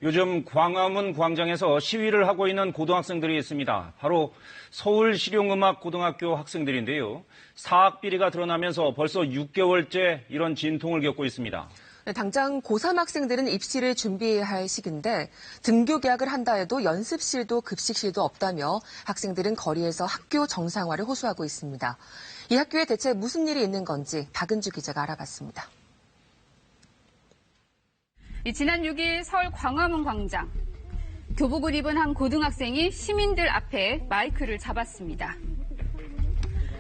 요즘 광화문 광장에서 시위를 하고 있는 고등학생들이 있습니다. 바로 서울실용음악고등학교 학생들인데요. 사학 비리가 드러나면서 벌써 6개월째 이런 진통을 겪고 있습니다. 당장 고3 학생들은 입시를 준비해야 할 시기인데 등교 계약을 한다 해도 연습실도 급식실도 없다며 학생들은 거리에서 학교 정상화를 호소하고 있습니다. 이 학교에 대체 무슨 일이 있는 건지 박은주 기자가 알아봤습니다. 지난 6일 서울 광화문 광장. 교복을 입은 한 고등학생이 시민들 앞에 마이크를 잡았습니다.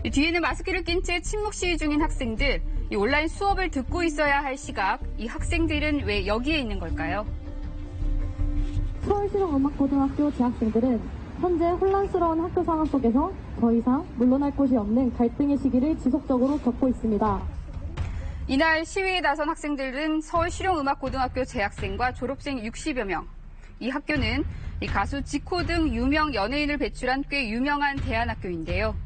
뒤에는 마스크를 낀 채 침묵 시위 중인 학생들, 온라인 수업을 듣고 있어야 할 시각, 이 학생들은 왜 여기에 있는 걸까요? 서울실용음악고등학교 재학생들은 현재 혼란스러운 학교 상황 속에서 더 이상 물러날 곳이 없는 갈등의 시기를 지속적으로 겪고 있습니다. 이날 시위에 나선 학생들은 서울실용음악고등학교 재학생과 졸업생 60여 명. 이 학교는 가수 지코 등 유명 연예인을 배출한 꽤 유명한 대안학교인데요.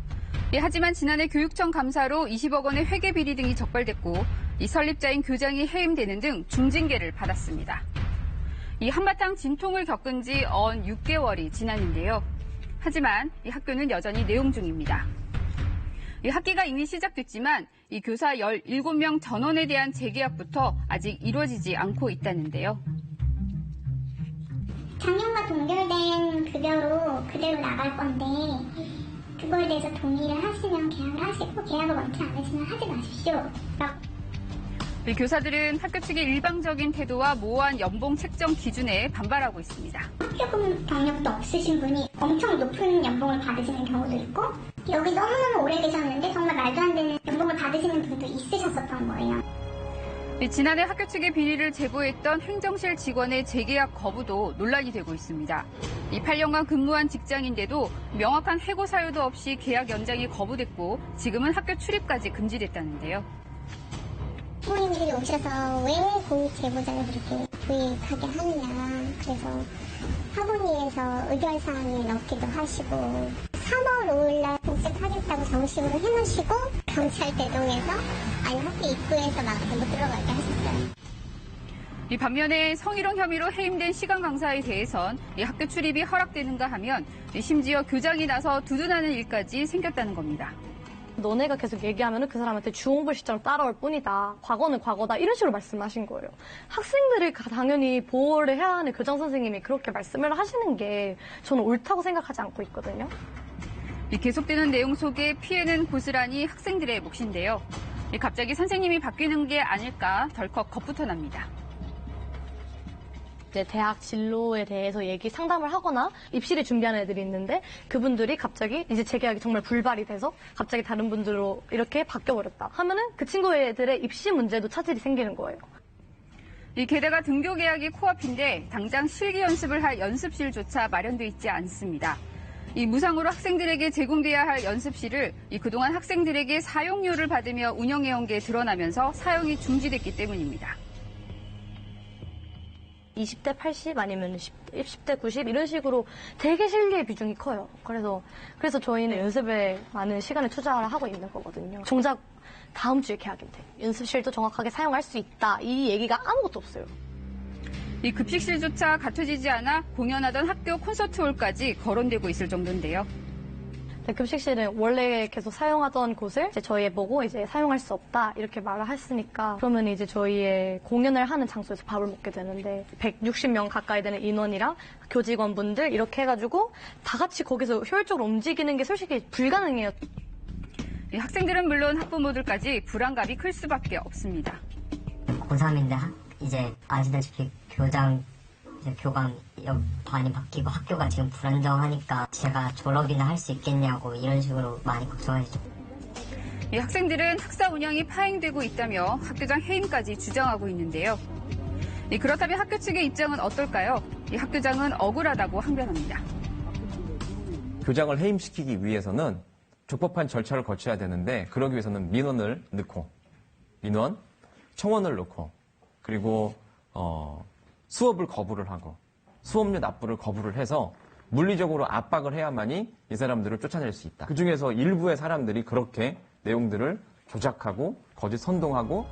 하지만 지난해 교육청 감사로 20억 원의 회계 비리 등이 적발됐고 이 설립자인 교장이 해임되는 등 중징계를 받았습니다. 이 한바탕 진통을 겪은 지 언 6개월이 지났는데요. 하지만 이 학교는 여전히 내용 중입니다. 이 학기가 이미 시작됐지만 이 교사 17명 전원에 대한 재계약부터 아직 이루어지지 않고 있다는데요. 작년과 동결된 급여로 그대로 나갈 건데 그거에 대해서 동의를 하시면 계약을 하시고 계약을 원치 않으시면 하지 마십시오. 이 교사들은 학교 측의 일방적인 태도와 모호한 연봉 책정 기준에 반발하고 있습니다. 학교금 경력도 없으신 분이 엄청 높은 연봉을 받으시는 경우도 있고 여기 너무너무 오래 계셨는데 정말 말도 안 되는 연봉을 받으시는 분도 있으셨었던 거예요. 지난해 학교 측의 비리를 제보했던 행정실 직원의 재계약 거부도 논란이 되고 있습니다. 이 8년간 근무한 직장인데도 명확한 해고 사유도 없이 계약 연장이 거부됐고 지금은 학교 출입까지 금지됐다는데요. 부모님들이 오셔서 왜 공익 제보자를 그렇게 구입하게 하느냐. 그래서 학원위에서 의결사항에 넣기도 하시고 3월 5일날 복직하겠다고 정식으로 해놓으시고 경찰 대동에서 아니 학교 입구에서 막 못 들어가게 하셨어요. 이 반면에 성희롱 혐의로 해임된 시간 강사에 대해선 이 학교 출입이 허락되는가 하면 심지어 교장이 나서 두둔하는 일까지 생겼다는 겁니다. 너네가 계속 얘기하면 그 사람한테 주홍불씨처럼 따라올 뿐이다. 과거는 과거다. 이런 식으로 말씀하신 거예요. 학생들을 당연히 보호를 해야 하는 교장 선생님이 그렇게 말씀을 하시는 게 저는 옳다고 생각하지 않고 있거든요. 이 계속되는 내용 속에 피해는 고스란히 학생들의 몫인데요. 갑자기 선생님이 바뀌는 게 아닐까 덜컥 겁부터 납니다. 이제 대학 진로에 대해서 상담을 하거나 입시를 준비하는 애들이 있는데 그분들이 갑자기 이제 재계약이 정말 불발이 돼서 갑자기 다른 분들로 이렇게 바뀌어버렸다 하면은 그 친구들의 입시 문제도 차질이 생기는 거예요. 게다가 등교 계약이 코앞인데 당장 실기 연습을 할 연습실조차 마련돼 있지 않습니다. 무상으로 학생들에게 제공돼야 할 연습실을 그동안 학생들에게 사용료를 받으며 운영해온 게 드러나면서 사용이 중지됐기 때문입니다. 20대 80 아니면 10대 90 이런 식으로 되게 실기의 비중이 커요. 그래서 저희는 연습에 많은 시간을 투자를 하고 있는 거거든요. 정작 다음 주에 계약인데 연습실도 정확하게 사용할 수 있다. 이 얘기가 아무것도 없어요. 급식실조차 갖춰지지 않아 공연하던 학교 콘서트홀까지 거론되고 있을 정도인데요. 급식실은 원래 계속 사용하던 곳을 저희 보고 이제 사용할 수 없다 이렇게 말을 했으니까 그러면 이제 저희의 공연을 하는 장소에서 밥을 먹게 되는데 160명 가까이 되는 인원이랑 교직원분들 이렇게 해가지고 다 같이 거기서 효율적으로 움직이는 게 솔직히 불가능해요. 학생들은 물론 학부모들까지 불안감이 클 수밖에 없습니다. 고3인데 이제 아시다시피 교장, 교감 많이 바뀌고 학교가 지금 불안정하니까 제가 졸업이나 할 수 있겠냐고 이런 식으로 많이 걱정하시죠. 학생들은 학사 운영이 파행되고 있다며 학교장 해임까지 주장하고 있는데요. 그렇다면 학교 측의 입장은 어떨까요? 학교장은 억울하다고 항변합니다. 교장을 해임시키기 위해서는 적법한 절차를 거쳐야 되는데 그러기 위해서는 민원을 넣고 민원, 청원을 넣고 그리고 수업을 거부를 하고 수업료 납부를 거부를 해서 물리적으로 압박을 해야만이 이 사람들을 쫓아낼 수 있다. 그중에서 일부의 사람들이 그렇게 내용들을 조작하고 거짓 선동하고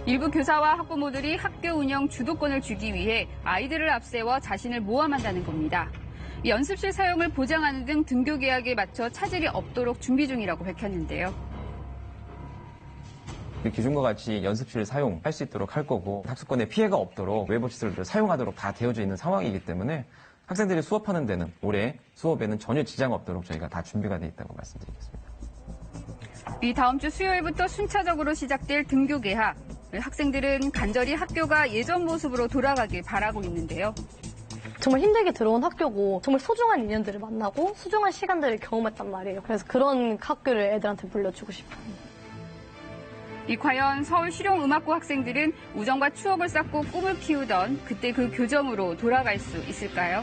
일부 교사와 학부모들이 학교 운영 주도권을 주기 위해 아이들을 앞세워 자신을 모함한다는 겁니다. 연습실 사용을 보장하는 등 등교 계약에 맞춰 차질이 없도록 준비 중이라고 밝혔는데요. 기존과 같이 연습실 사용할 수 있도록 할 거고 학습권에 피해가 없도록 외부 시설들을 사용하도록 다 되어져 있는 상황이기 때문에 학생들이 수업하는 데는 올해 수업에는 전혀 지장 없도록 저희가 다 준비가 돼 있다고 말씀드리겠습니다. 이 다음 주 수요일부터 순차적으로 시작될 등교 개학. 학생들은 간절히 학교가 예전 모습으로 돌아가길 바라고 있는데요. 정말 힘들게 들어온 학교고 정말 소중한 인연들을 만나고 소중한 시간들을 경험했단 말이에요. 그래서 그런 학교를 애들한테 물려주고 싶어요. 과연 서울 실용음악고 학생들은 우정과 추억을 쌓고 꿈을 키우던 그때 그 교정으로 돌아갈 수 있을까요?